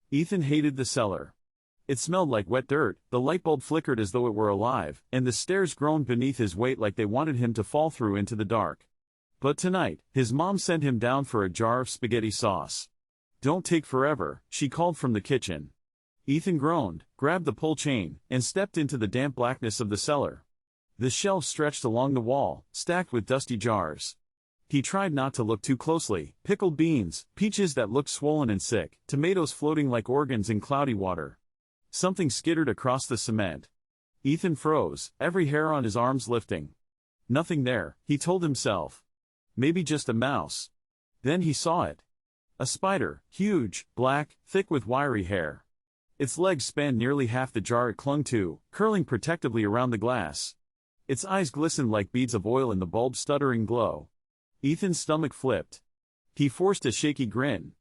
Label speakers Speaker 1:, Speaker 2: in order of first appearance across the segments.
Speaker 1: Ethan hated the cellar. It smelled like wet dirt, the light bulb flickered as though it were alive, and the stairs groaned beneath his weight like they wanted him to fall through into the dark. But tonight, his mom sent him down for a jar of spaghetti sauce. "Don't take forever," she called from the kitchen. Ethan groaned, grabbed the pull chain, and stepped into the damp blackness of the cellar. The shelves stretched along the wall, stacked with dusty jars. He tried not to look too closely: pickled beans, peaches that looked swollen and sick, tomatoes floating like organs in cloudy water. Something skittered across the cement. Ethan froze, every hair on his arms lifting. Nothing there, he told himself. Maybe just a mouse. Then he saw it. A spider, huge, black, thick with wiry hair. Its legs spanned nearly half the jar it clung to, curling protectively around the glass. Its eyes glistened like beads of oil in the bulb's stuttering glow. Ethan's stomach flipped. He forced a shaky grin.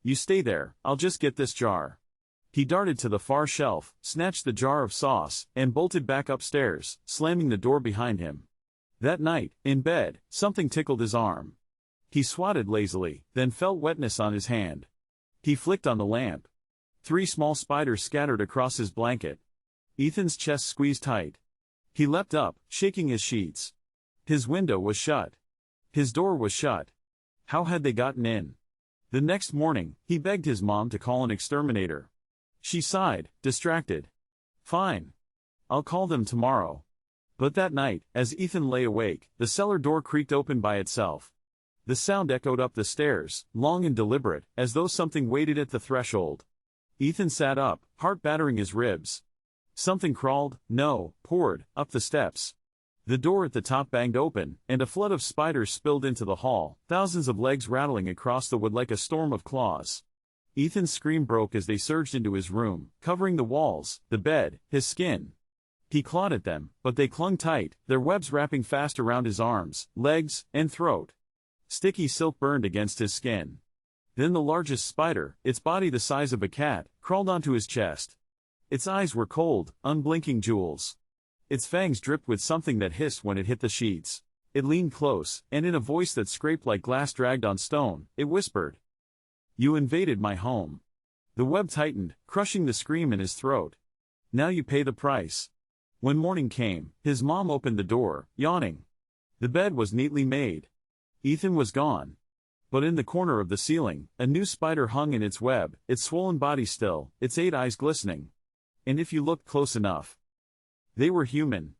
Speaker 1: "You stay there, I'll just get this jar." He darted to the far shelf, snatched the jar of sauce, and bolted back upstairs, slamming the door behind him. That night, in bed, something tickled his arm. He swatted lazily, then felt wetness on his hand. He flicked on the lamp. 3 small spiders scattered across his blanket. Ethan's chest squeezed tight. He leapt up, shaking his sheets. His window was shut. His door was shut. How had they gotten in? The next morning, he begged his mom to call an exterminator. She sighed, distracted. "Fine. I'll call them tomorrow." But that night, as Ethan lay awake, the cellar door creaked open by itself. The sound echoed up the stairs, long and deliberate, as though something waited at the threshold. Ethan sat up, heart battering his ribs. Something crawled, no, poured, up the steps. The door at the top banged open, and a flood of spiders spilled into the hall, thousands of legs rattling across the wood like a storm of claws. Ethan's scream broke as they surged into his room, covering the walls, the bed, his skin. He clawed at them, but they clung tight, their webs wrapping fast around his arms, legs, and throat. Sticky silk burned against his skin. Then the largest spider, its body the size of a cat, crawled onto his chest. Its eyes were cold, unblinking jewels. Its fangs dripped with something that hissed when it hit the sheets. It leaned close, and in a voice that scraped like glass dragged on stone, it whispered, "You invaded my home." The web tightened, crushing the scream in his throat. "Now you pay the price." When morning came, his mom opened the door, yawning. The bed was neatly made. Ethan was gone. But in the corner of the ceiling, a new spider hung in its web, its swollen body still, its 8 eyes glistening. And if you looked close enough, they were human.